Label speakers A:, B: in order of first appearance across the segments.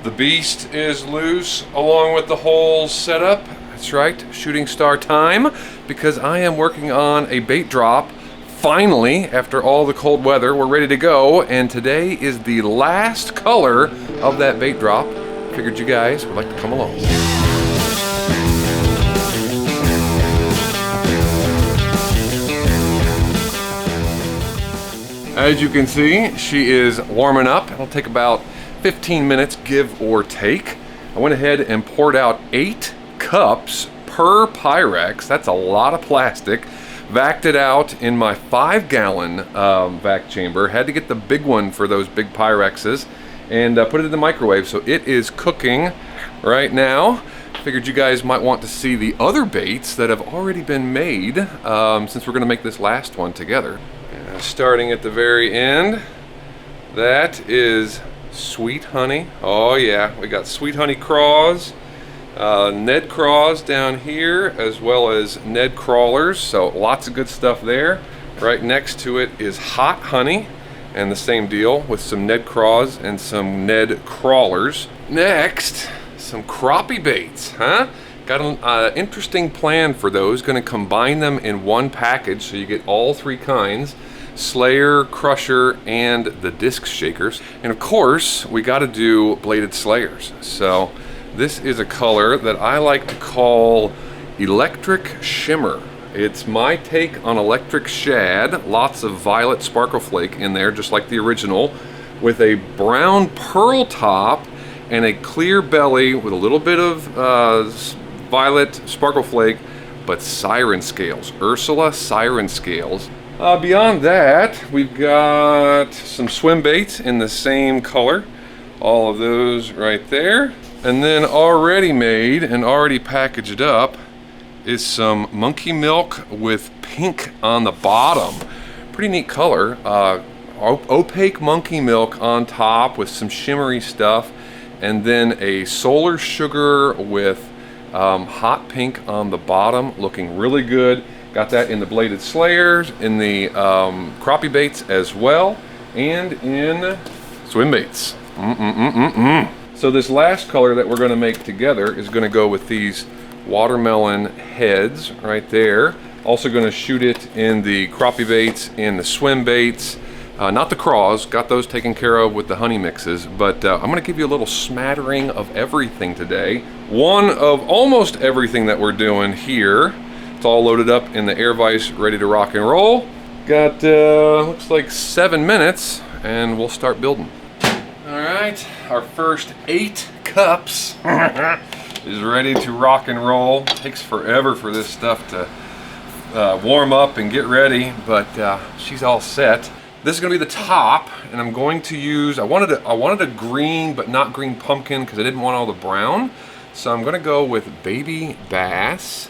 A: The beast is loose along with the holes set up. That's right, shooting star time, because I am working on a bait drop. Finally, after all the cold weather, we're ready to go, and today is the last color of that bait drop. Figured you guys would like to come along. As you can see, she is warming up. It'll take about 15 minutes, give or take. I went ahead and poured out 8 cups per Pyrex. That's a lot of plastic. Vacked it out in my 5-gallon vac chamber. Had to get the big one for those big Pyrexes and put it in the microwave. So it is cooking right now. Figured you guys might want to see the other baits that have already been made since we're gonna make this last one together. Starting at the very end, that is Sweet Honey. Oh yeah, we got Sweet Honey craws, Ned craws down here, as well as Ned crawlers, so lots of good stuff there. Right next to it is Hot Honey, and the same deal with some Ned craws and some Ned crawlers. Next, some crappie baits, huh? Got an interesting plan for those. Going to combine them in one package so you get all 3 kinds. Slayer, Crusher, and the disc shakers. And of course, we got to do bladed slayers. So this is a color that I like to call Electric Shimmer. It's my take on electric shad. Lots of violet sparkle flake in there, just like the original, with a brown pearl top and a clear belly with a little bit of violet sparkle flake, but siren scales, Ursula siren scales. Beyond that, we've got some swim baits in the same color. All of those right there. And then already made and already packaged up is some monkey milk with pink on the bottom. Pretty neat color. Opaque monkey milk on top with some shimmery stuff. And then a solar sugar with hot pink on the bottom, looking really good. Got that in the bladed slayers, in the crappie baits as well, and in swim baits. So this last color that we're going to make together is going to go with these watermelon heads right there. Also going to shoot it in the crappie baits, in the swim baits. Not the craws, got those taken care of with the honey mixes, but I'm going to give you a little smattering of everything today. One of almost everything that we're doing here. It's all loaded up in the air vise, ready to rock and roll. Got, looks like 7 minutes, and we'll start building. All right, our first 8 cups is ready to rock and roll. Takes forever for this stuff to warm up and get ready, but she's all set. This is gonna be the top, and I'm going to use, I wanted a green, but not green pumpkin, because I didn't want all the brown. So I'm gonna go with baby bass.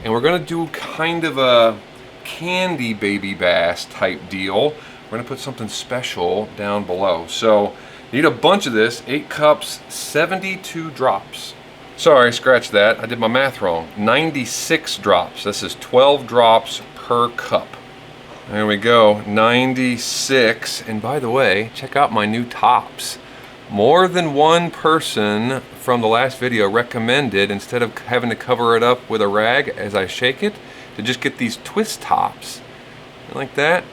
A: And we're gonna do kind of a candy baby bass type deal. We're gonna put something special down below. So you need a bunch of this, 8 cups, 72 drops. Sorry, scratch that, I did my math wrong. 96 drops, this is 12 drops per cup. There we go, 96. And by the way, check out my new tops. More than one person from the last video recommended, instead of having to cover it up with a rag as I shake it, to just get these twist tops. Like that.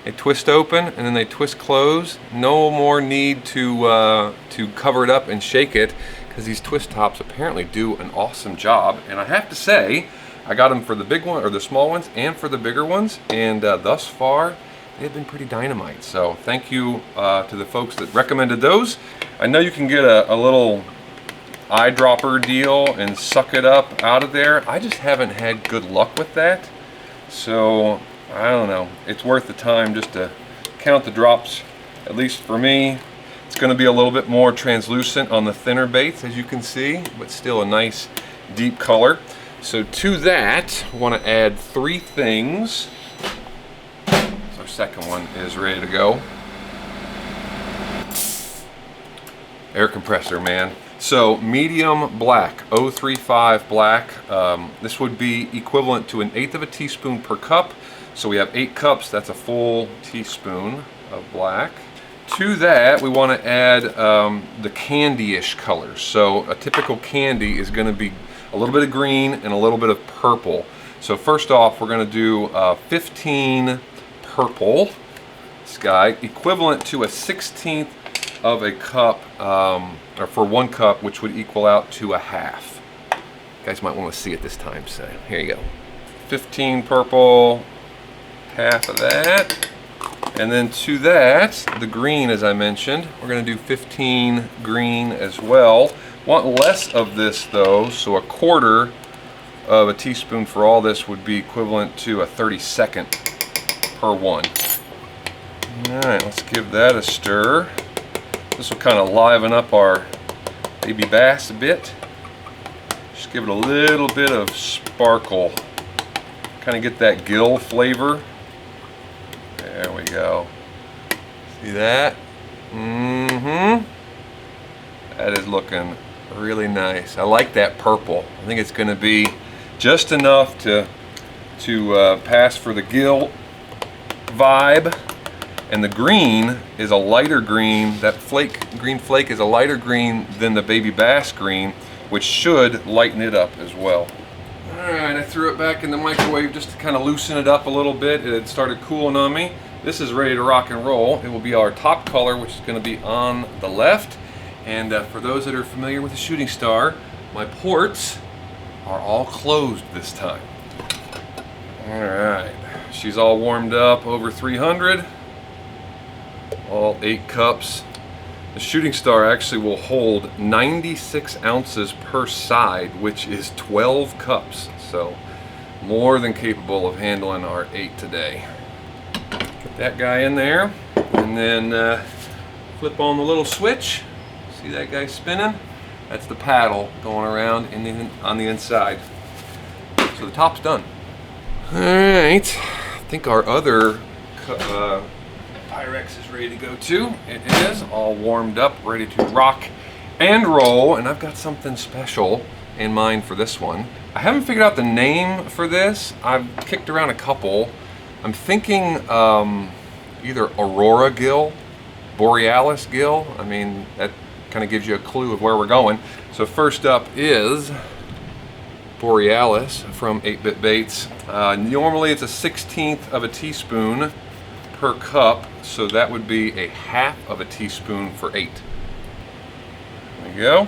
A: They twist open and then they twist close. No more need to cover it up and shake it, because these twist tops apparently do an awesome job. And I have to say, I got them for the big one, or the small ones, and for the bigger ones, and thus far they've been pretty dynamite. So thank you to the folks that recommended those. I know you can get a little eyedropper deal and suck it up out of there. I just haven't had good luck with that. So I don't know, it's worth the time just to count the drops. At least for me, it's going to be a little bit more translucent on the thinner baits, as you can see, but still a nice deep color. So to that, I want to add 3 things. So our second one is ready to go. Air compressor, man. So medium black, 035 black. This would be equivalent to 1/8 of a teaspoon per cup. So we have 8 cups, that's a full teaspoon of black. To that, we want to add the candy-ish colors. So a typical candy is going to be a little bit of green and a little bit of purple. So first off, we're going to do 15 purple. This guy, equivalent to a 16th of a cup, or for 1 cup, which would equal out to a half. You guys might want to see it this time, so here you go. 15 purple, half of that. And then to that, the green, as I mentioned, we're going to do 15 green as well. Want less of this though, so a quarter of a teaspoon for all this would be equivalent to a 32nd per one. Alright, let's give that a stir. This will kind of liven up our baby bass a bit. Just give it a little bit of sparkle. Kind of get that gill flavor. There we go. See that? Mm-hmm. That is looking really nice. I like that purple. I think it's going to be just enough to pass for the gill vibe. And the green is a lighter green. That green flake is a lighter green than the baby bass green, which should lighten it up as well. Alright, I threw it back in the microwave just to kind of loosen it up a little bit. It had started cooling on me. This is ready to rock and roll. It will be our top color, which is going to be on the left. And for those that are familiar with the shooting star, my ports are all closed this time. Alright, she's all warmed up over 300. All 8 cups. The shooting star actually will hold 96 ounces per side, which is 12 cups. So more than capable of handling our 8 today. Put that guy in there, and then flip on the little switch. See that guy spinning? That's the paddle going around on the inside. So the top's done. Alright, I think our other Pyrex is ready to go too. It is all warmed up, ready to rock and roll, and I've got something special in mind for this one. I haven't figured out the name for this. I've kicked around a couple. I'm thinking either Aurora gill, Borealis gill. I mean, that kind of gives you a clue of where we're going. So first up is Borealis from 8-Bit Baits. Normally it's a 1/16 of a teaspoon per cup, so that would be a half of a teaspoon for 8. There we go.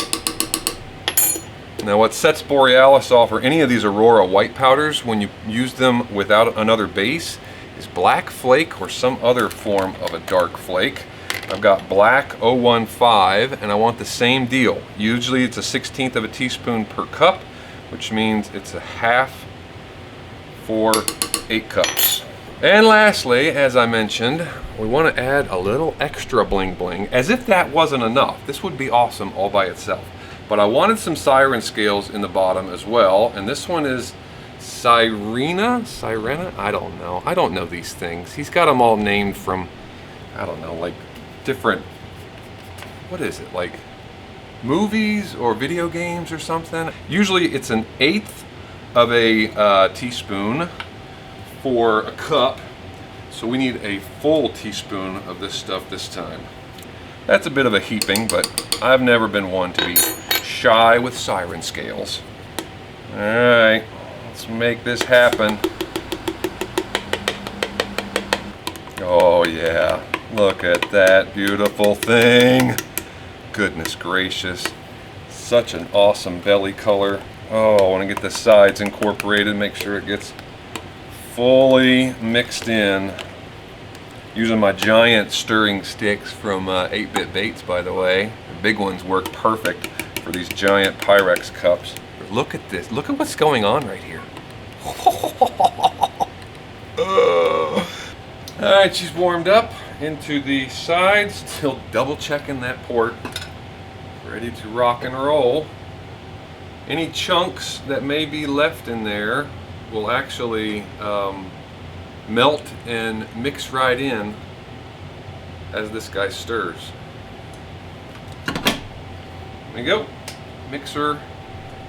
A: Now what sets Borealis off, or any of these Aurora white powders, when you use them without another base, is black flake or some other form of a dark flake. I've got black 015, and I want the same deal. Usually it's a 1/16 of a teaspoon per cup, which means it's a half for 8 cups. And lastly, as I mentioned, we want to add a little extra bling bling, as if that wasn't enough. This would be awesome all by itself. But I wanted some siren scales in the bottom as well, and this one is Sirena? I don't know. I don't know these things. He's got them all named from, I don't know, like different, what is it, like movies or video games or something. Usually it's an 1/8 of a teaspoon for a cup, so we need a full teaspoon of this stuff this time. That's a bit of a heaping, but I've never been one to be shy with siren scales. Alright, let's make this happen. Oh yeah, look at that beautiful thing. Goodness gracious, such an awesome belly color. Oh, I want to get the sides incorporated, make sure it gets fully mixed in. Using my giant stirring sticks from 8-Bit Baits, by the way. The big ones work perfect for these giant Pyrex cups. But look at this. Look at what's going on right here. Alright, she's warmed up into the sides. Still double checking that port. Ready to rock and roll. Any chunks that may be left in there will actually melt and mix right in as this guy stirs. There we go. Mixer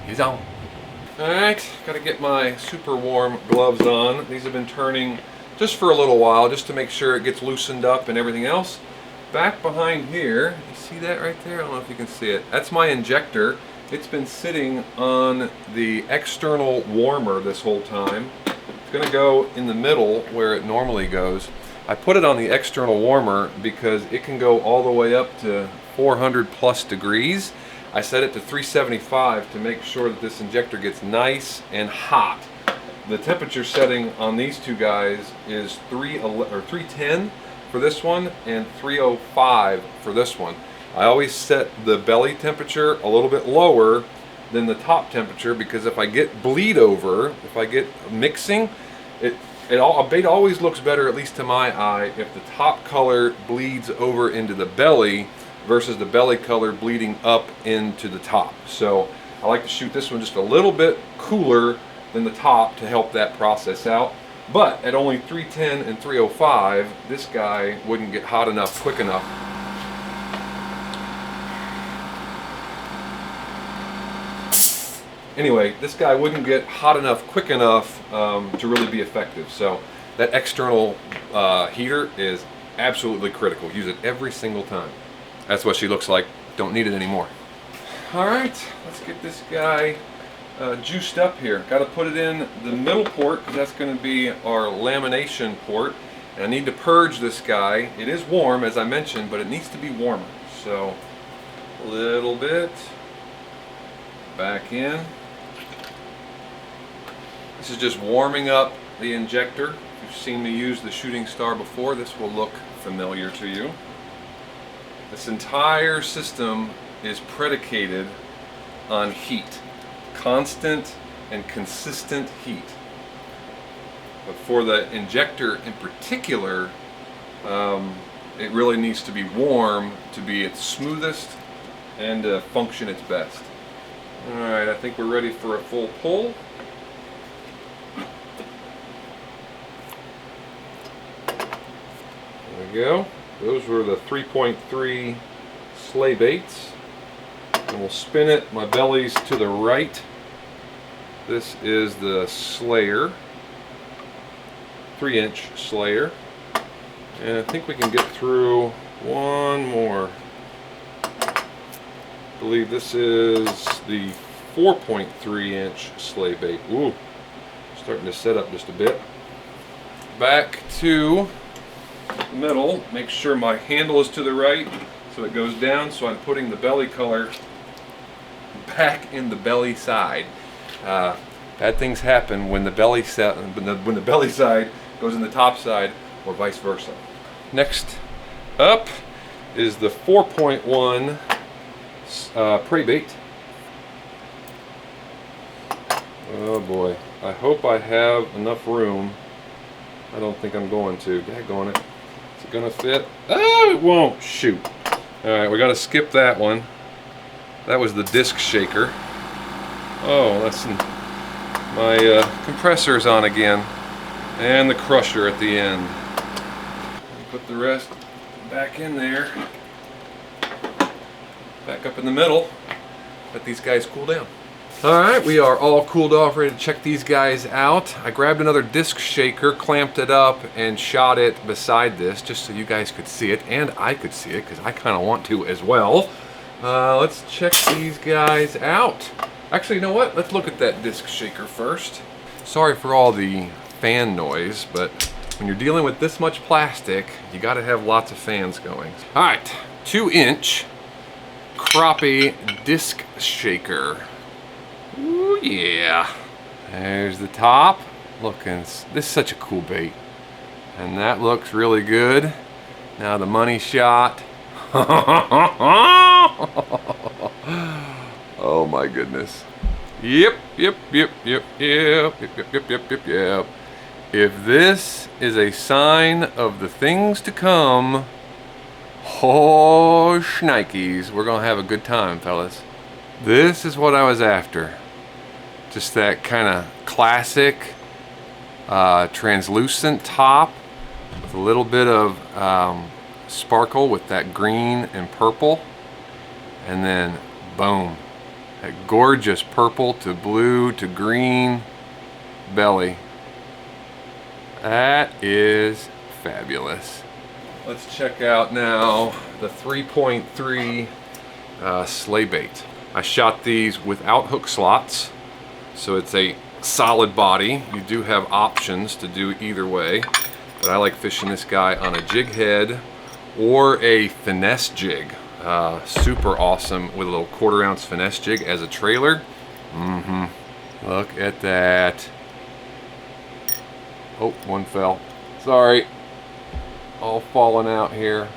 A: is on. Alright, gotta get my super warm gloves on. These have been turning just for a little while, just to make sure it gets loosened up and everything else. back behind here, you see that right there? I don't know if you can see it. That's my injector. It's been sitting on the external warmer this whole time. It's going to go in the middle where it normally goes. I put it on the external warmer because it can go all the way up to 400 plus degrees. I set it to 375 to make sure that this injector gets nice and hot. The temperature setting on these two guys is 310 for this one and 305 for this one. I always set the belly temperature a little bit lower than the top temperature because if I get bleed over, if I get mixing, a bait always looks better, at least to my eye, if the top color bleeds over into the belly versus the belly color bleeding up into the top. So I like to shoot this one just a little bit cooler than the top to help that process out. But at only 310 and 305, this guy wouldn't get hot enough quick enough. Anyway, this guy wouldn't get hot enough quick enough to really be effective. So that external heater is absolutely critical. Use it every single time. That's what she looks like. Don't need it anymore. All right, let's get this guy juiced up here. Got to put it in the middle port because that's going to be our lamination port. And I need to purge this guy. It is warm, as I mentioned, but it needs to be warmer. So a little bit back in. This is just warming up the injector. If you've seen me use the shooting star before, this will look familiar to you. This entire system is predicated on heat. Constant and consistent heat. But for the injector in particular, it really needs to be warm to be its smoothest and to function its best. Alright, I think we're ready for a full pull. There we go. Those were the 3.3 sleigh baits. And we'll spin it. My belly's to the right. This is the Slayer, 3-inch Slayer. And I think we can get through one more. I believe this is the 4.3-inch sleigh bait. Ooh, starting to set up just a bit. Back to the middle. Make sure my handle is to the right so it goes down. So I'm putting the belly color back in the belly side. Bad things happen when the belly side goes in the top side, or vice versa. Next up is the 4.1 prey bait. Oh boy, I hope I have enough room. I don't think I'm going to. Daggone it. Is it gonna fit? Oh, it won't. Shoot. Alright, we gotta skip that one. That was the disc shaker. Oh, that's my compressor's on again. And the crusher at the end. Put the rest back in there. Back up in the middle. Let these guys cool down. Alright, we are all cooled off, ready to check these guys out. I grabbed another disc shaker, clamped it up, and shot it beside this, just so you guys could see it, and I could see it, because I kind of want to as well. Let's check these guys out. Actually, you know what? Let's look at that disc shaker first. Sorry for all the fan noise, but when you're dealing with this much plastic, you got to have lots of fans going. Alright, 2-inch crappie disc shaker. Ooh, yeah. There's the top. Look, this is such a cool bait. And that looks really good. Now the money shot. Oh my goodness. Yep. If this is a sign of the things to come, oh shnikes, we're gonna have a good time, fellas. This is what I was after. Just that kind of classic translucent top with a little bit of sparkle with that green and purple, and then boom, that gorgeous purple to blue to green belly. That is fabulous. let's check out now the 3.3 sleigh bait. I shot these without hook slots, so it's a solid body. You do have options to do either way, but I like fishing this guy on a jig head or a finesse jig. Super awesome with a little 1/4 ounce finesse jig as a trailer. Look at that. Oh, one fell. Sorry. All falling out here.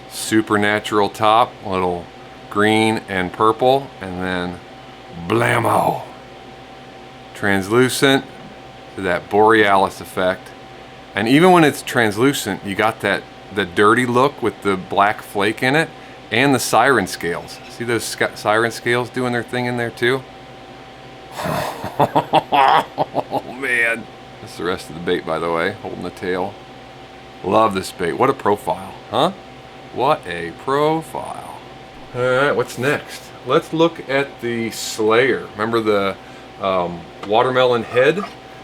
A: Supernatural top, a little green and purple, and then blammo. Translucent to that borealis effect. And even when it's translucent, you got the dirty look with the black flake in it and the siren scales. See those siren scales doing their thing in there too? Oh man. That's the rest of the bait, by the way, holding the tail. Love this bait. What a profile, huh? What a profile. All right, what's next? Let's look at the Slayer. Remember the watermelon head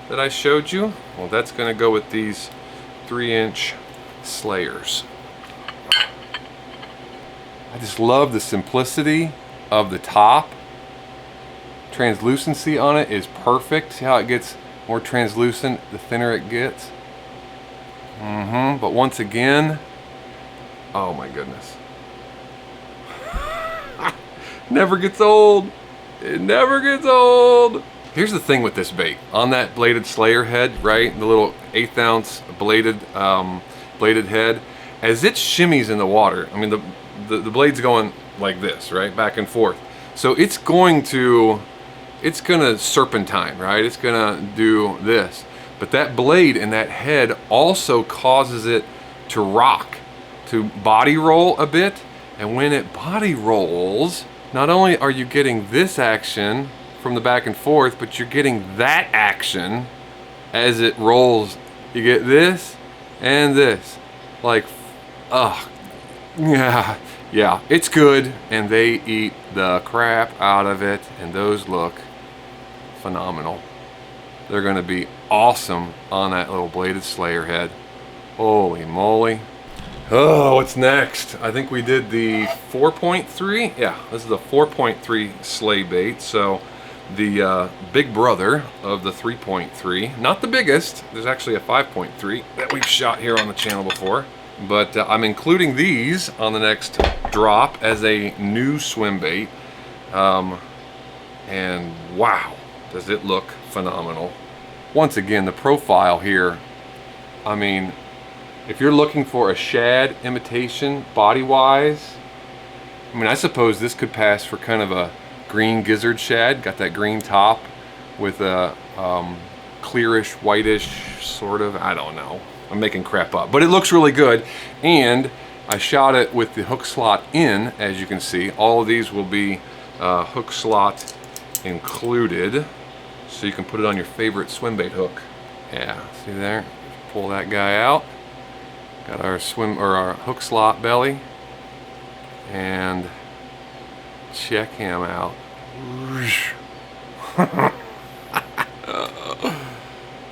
A: that I showed you? Well, that's gonna go with these 3-inch Slayers. I just love the simplicity of the top. Translucency on it is perfect. See how it gets more translucent the thinner it gets? But once again, oh my goodness. Never gets old. It never gets old. Here's the thing with this bait. On that bladed Slayer head, right? The little 1/8 ounce bladed head, as it shimmies in the water, I mean the blade's going like this, right? Back and forth. So it's gonna serpentine, right? It's gonna do this. But that blade and that head also causes it to rock, to body roll a bit. And when it body rolls, not only are you getting this action from the back and forth, but you're getting that action as it rolls. You get this and this. Like, yeah, it's good. And they eat the crap out of it. And those look phenomenal. They're gonna be awesome on that little bladed Slayer head. Holy moly. Oh, what's next? I think we did the 4.3. Yeah, this is the 4.3 sleigh bait. So the big brother of the 3.3, not the biggest. There's actually a 5.3 that we've shot here on the channel before. But I'm including these on the next drop as a new swim bait. And wow, does it look phenomenal. Once again, the profile here, I mean, if you're looking for a shad imitation body-wise, I mean, I suppose this could pass for kind of a green gizzard shad. Got that green top with a clearish, whitish sort of, I don't know. I'm making crap up, but it looks really good. And I shot it with the hook slot in, as you can see. All of these will be hook slot included, so you can put it on your favorite swim bait hook. Yeah, see there? Pull that guy out. Got our our hook slot belly, and check him out.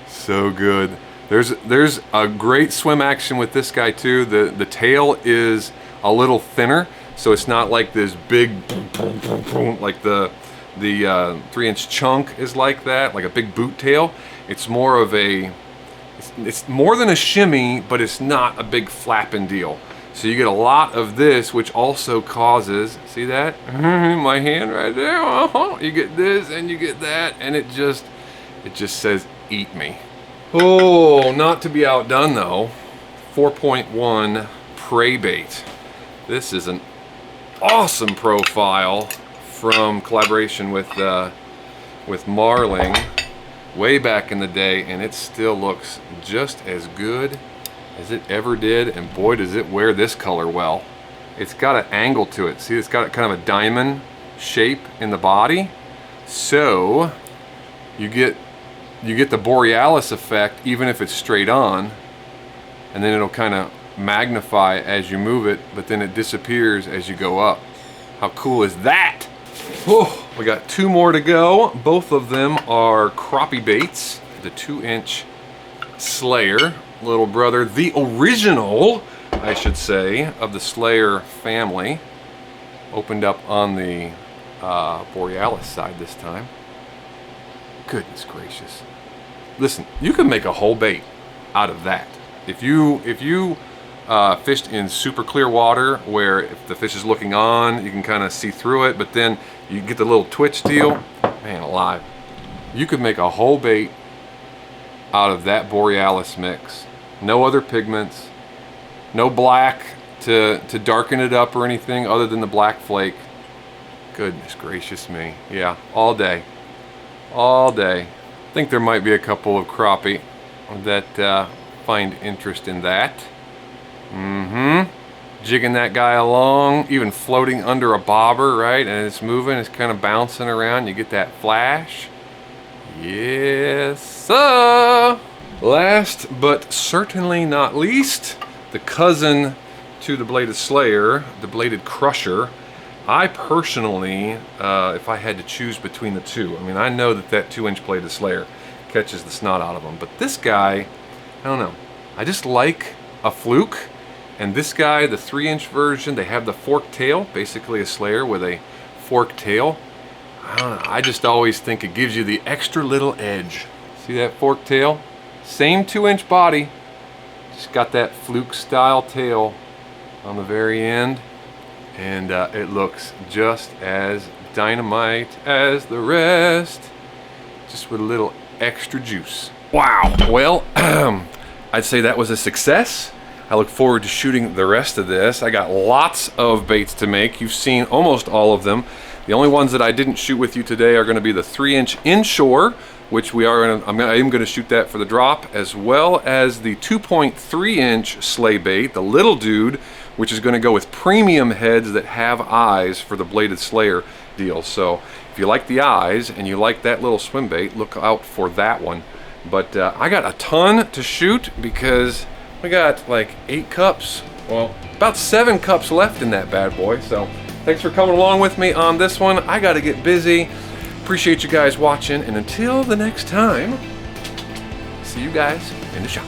A: So good. There's a great swim action with this guy too. The tail is a little thinner, so it's not like this big like the 3-inch chunk is like that, like a big boot tail. It's more of a, it's more than a shimmy, but it's not a big flapping deal. So you get a lot of this, which also causes, see that? My hand right there. You get this and you get that, and it just says, eat me. Oh, not to be outdone though, 4.1 prey bait. This is an awesome profile from collaboration with Marling way back in the day, and it still looks just as good as it ever did, and boy does it wear this color well. It's got an angle to it. See, it's got kind of a diamond shape in the body, so you get the borealis effect even if it's straight on, and then it'll kind of magnify as you move it, but then it disappears as you go up. How cool is that? Oh, we got 2 more to go. Both of them are crappie baits. The 2-inch Slayer, little brother, the original I should say, of the Slayer family. Opened up on the Borealis side this time. Goodness gracious. Listen, you can make a whole bait out of that. If you fished in super clear water where if the fish is looking on, you can kind of see through it, but then you get the little twitch deal, man alive. You could make a whole bait out of that Borealis mix. No other pigments, no black to darken it up or anything other than the black flake. Goodness gracious me. Yeah, all day. All day. I think there might be a couple of crappie that find interest in that. Jigging that guy along, even floating under a bobber, right? And it's moving, it's kind of bouncing around. You get that flash. Yes, sir. Last but certainly not least, the cousin to the Bladed Slayer, the Bladed Crusher. I personally, if I had to choose between the two, I mean, I know that 2-inch Bladed Slayer catches the snot out of them, but this guy, I don't know. I just like a fluke, and this guy, the 3-inch version, they have the forked tail, basically a Slayer with a forked tail. I don't know, I just always think it gives you the extra little edge. See that forked tail? Same 2-inch body, just got that fluke style tail on the very end, and it looks just as dynamite as the rest, just with a little extra juice. Wow. Well, I'd say that was a success. I look forward to shooting the rest of this. I got lots of baits to make. You've seen almost all of them. The only ones that I didn't shoot with you today are going to be the 3-inch inshore, which I am going to shoot that for the drop, as well as the 2.3-inch sleigh bait, the little dude, which is going to go with premium heads that have eyes for the Bladed Slayer deal. So if you like the eyes and you like that little swim bait, look out for that one. But I got a ton to shoot because we got like 8 cups, well, about 7 cups left in that bad boy. So thanks for coming along with me on this one. I got to get busy. Appreciate you guys watching, and until the next time, see you guys in the shop.